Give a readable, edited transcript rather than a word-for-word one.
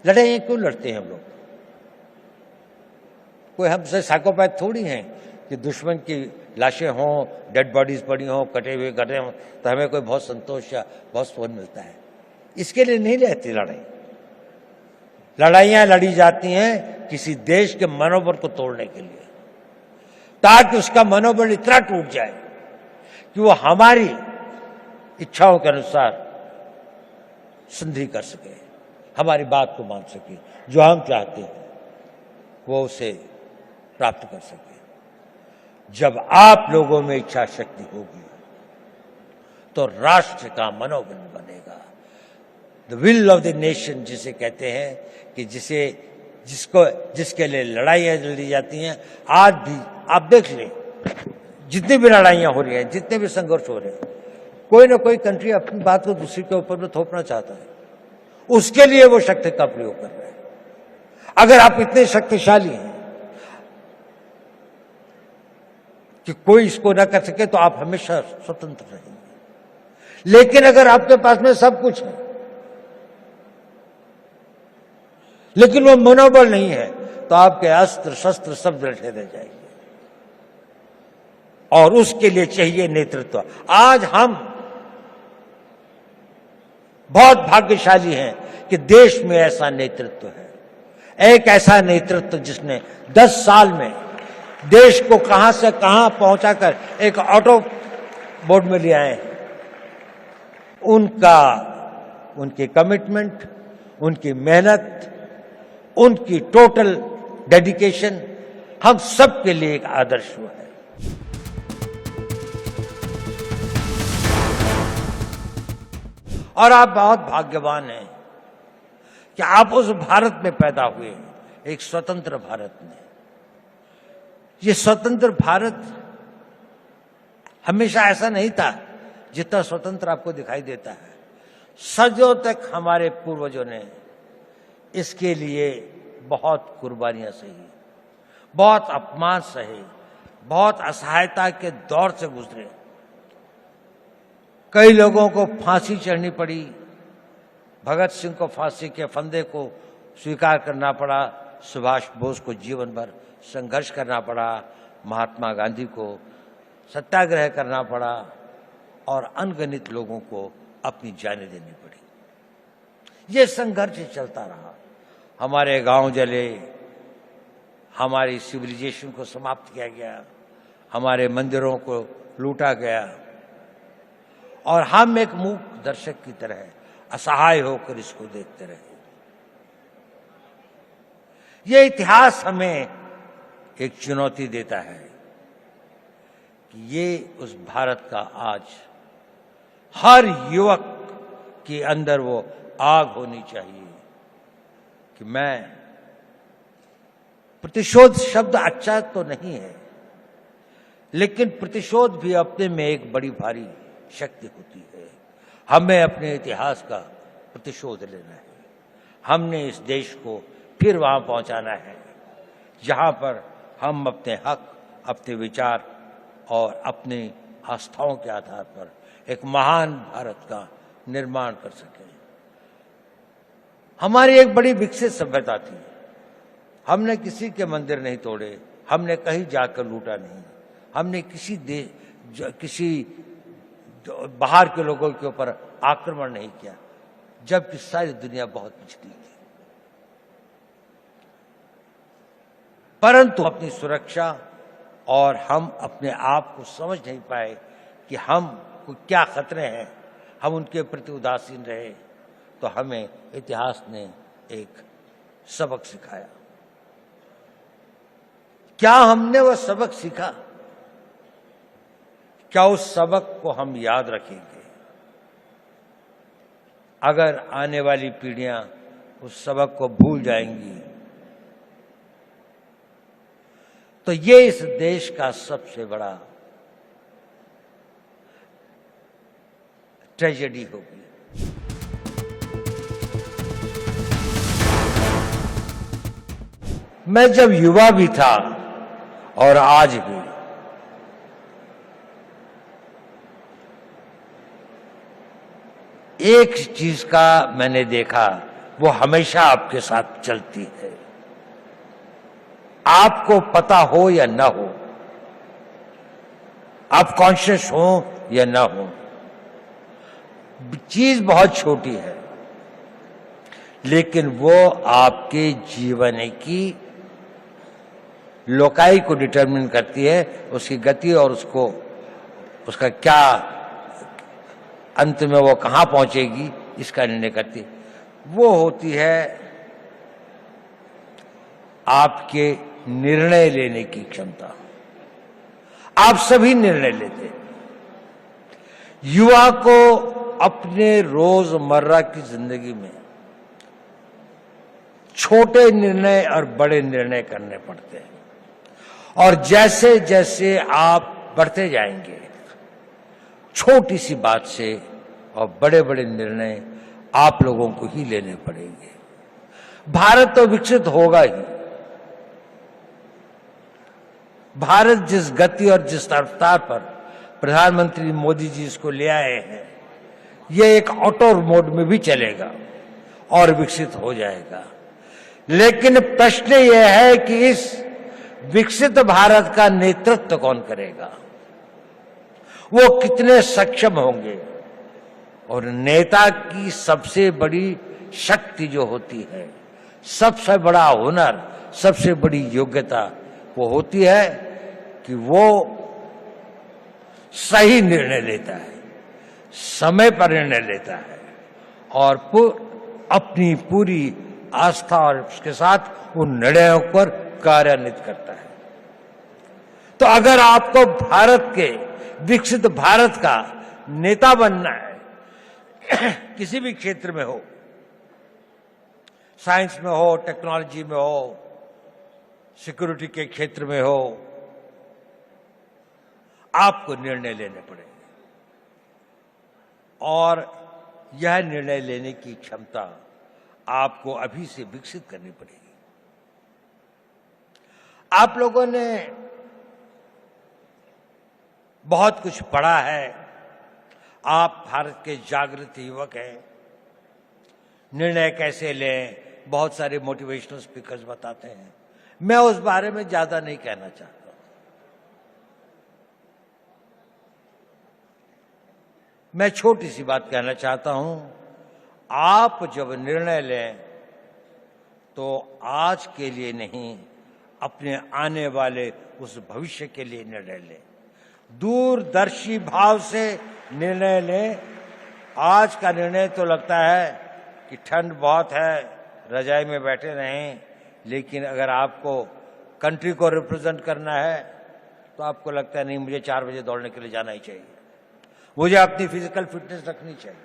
लड़ाइयाँ क्यों लड़ते हैं हम लोग? कोई हमसे साइकोपैथ थोड़ी हैं कि दुश्मन की लाशें हों, डेड बॉडीज पड़ी हों, कटे हुए गटे हों तो हमें कोई बहुत संतोष या बहुत सुकून मिलता है। इसके लिए नहीं रहती लड़ाई। लड़ाइयाँ लड़ी जाती हैं किसी देश के मनोबल को तोड़ने के लिए, ताकि उसका मनोबल इतना टूट जाए कि वो हमारी इच्छाओं के अनुसार संधि कर सके, हमारी बात को मान सके, जो हम चाहते हैं वो उसे प्राप्त कर सके। जब आप लोगों में इच्छा शक्ति होगी तो राष्ट्र का मनोबल बनेगा। The will of the nation जिसे कहते हैं कि जिसके लिए लड़ाइयां लड़ी जाती हैं। आज भी आप देख लें, जितनी भी लड़ाइयां हो रही हैं, जितने भी संघर्ष हो रहे हैं, कोई ना कोई कंट्री अपनी बात को दूसरी के ऊपर में थोपना चाहता है, उसके लिए वो शक्ति का प्रयोग कर रहे हैं। अगर आप इतने शक्तिशाली हैं कि कोई इसको ना कर सके तो आप हमेशा स्वतंत्र रहेंगे। लेकिन अगर आपके पास में सब कुछ है लेकिन वो मनोबल नहीं है तो आपके अस्त्र शस्त्र सब रखे रह जाएंगे, और उसके लिए चाहिए नेतृत्व। आज हम बहुत भाग्यशाली हैं कि देश में ऐसा नेतृत्व है, एक ऐसा नेतृत्व जिसने 10 साल में देश को कहां से कहां पहुंचाकर एक ऑटो बोर्ड में ले आए। उनकी कमिटमेंट, उनकी मेहनत, उनकी टोटल डेडिकेशन हम सब के लिए एक आदर्श है। और आप बहुत भाग्यवान हैं कि आप उस भारत में पैदा हुए हैं, एक स्वतंत्र भारत में। ये स्वतंत्र भारत हमेशा ऐसा नहीं था जितना स्वतंत्र आपको दिखाई देता है। सदियों तक हमारे पूर्वजों ने इसके लिए बहुत कुर्बानियां सही, बहुत अपमान सहे, बहुत असहायता के दौर से गुजरे। कई लोगों को फांसी चढ़नी पड़ी, भगत सिंह को फांसी के फंदे को स्वीकार करना पड़ा, सुभाष बोस को जीवन भर संघर्ष करना पड़ा, महात्मा गांधी को सत्याग्रह करना पड़ा, और अनगिनत लोगों को अपनी जानें देनी पड़ी। ये संघर्ष चलता रहा। हमारे गांव जले, हमारी सिविलाइजेशन को समाप्त किया गया, हमारे मंदिरों को लूटा गया, और हम एक मूक दर्शक की तरह असहाय होकर इसको देखते रहे। ये इतिहास हमें एक चुनौती देता है कि ये उस भारत का आज हर युवक के अंदर वो आग होनी चाहिए कि मैं, प्रतिशोध शब्द अच्छा तो नहीं है, लेकिन प्रतिशोध भी अपने में एक बड़ी भारी शक्ति होती है। हमें अपने इतिहास का प्रतिशोध लेना है। हमने इस देश को फिर वहां पहुंचाना है जहां पर हम अपने हक, अपने विचार और अपनी आस्थाओं के आधार पर एक महान भारत का निर्माण कर सकें। हमारी एक बड़ी विकसित सभ्यता थी। हमने किसी के मंदिर नहीं तोड़े, हमने कहीं जाकर लूटा नहीं, हमने किसी बाहर के लोगों के ऊपर आक्रमण नहीं किया, जबकि सारी दुनिया बहुत पिछड़ी थी। परंतु अपनी सुरक्षा और हम अपने आप को समझ नहीं पाए कि हम को क्या खतरे हैं, हम उनके प्रति उदासीन रहे, तो हमें इतिहास ने एक सबक सिखाया। क्या हमने वह सबक सीखा? क्या उस सबक को हम याद रखेंगे? अगर आने वाली पीढ़ियां उस सबक को भूल जाएंगी तो ये इस देश का सबसे बड़ा ट्रेजेडी होगी। मैं जब युवा भी था और आज भी, एक चीज का मैंने देखा वो हमेशा आपके साथ चलती है, आपको पता हो या ना हो, आप कॉन्शियस हो या ना हो। चीज बहुत छोटी है, लेकिन वो आपके जीवन की लोकाई को डिटरमिन करती है, उसकी गति और उसका क्या अंत में वो कहां पहुंचेगी इसका निर्णय करती है। वो होती है आपके निर्णय लेने की क्षमता। आप सभी निर्णय लेते हैं। युवा को अपने रोजमर्रा की जिंदगी में छोटे निर्णय और बड़े निर्णय करने पड़ते हैं, और जैसे जैसे आप बढ़ते जाएंगे, छोटी सी बात से और बड़े बड़े निर्णय आप लोगों को ही लेने पड़ेंगे। भारत तो विकसित होगा ही। भारत जिस गति और जिस रफ्तार पर प्रधानमंत्री मोदी जी इसको ले आए हैं, ये एक ऑटो मोड में भी चलेगा और विकसित हो जाएगा। लेकिन प्रश्न यह है कि इस विकसित भारत का नेतृत्व कौन करेगा, वो कितने सक्षम होंगे। और नेता की सबसे बड़ी शक्ति जो होती है, सबसे बड़ा हुनर, सबसे बड़ी योग्यता वो होती है कि वो सही निर्णय लेता है, समय पर निर्णय लेता है और अपनी पूरी आस्था और उसके साथ उन निर्णयों पर कार्यान्वित करता है। तो अगर आपको भारत के विकसित भारत का नेता बनना है, किसी भी क्षेत्र में हो, साइंस में हो, टेक्नोलॉजी में हो, सिक्योरिटी के क्षेत्र में हो, आपको निर्णय लेने पड़ेंगे और यह निर्णय लेने की क्षमता आपको अभी से विकसित करनी पड़ेगी। आप लोगों ने बहुत कुछ पढ़ा है, आप भारत के जागृत युवक हैं। निर्णय कैसे लें, बहुत सारे मोटिवेशनल स्पीकर्स बताते हैं। मैं उस बारे में ज्यादा नहीं कहना चाहता। मैं छोटी सी बात कहना चाहता हूं, आप जब निर्णय लें तो आज के लिए नहीं, अपने आने वाले उस भविष्य के लिए निर्णय लें। दूरदर्शी भाव से निर्णय लें। आज का निर्णय तो लगता है कि ठंड बहुत है, रजाई में बैठे रहें, लेकिन अगर आपको कंट्री को रिप्रेजेंट करना है तो आपको लगता है नहीं, मुझे 4 बजे दौड़ने के लिए जाना ही चाहिए, मुझे अपनी फिजिकल फिटनेस रखनी चाहिए।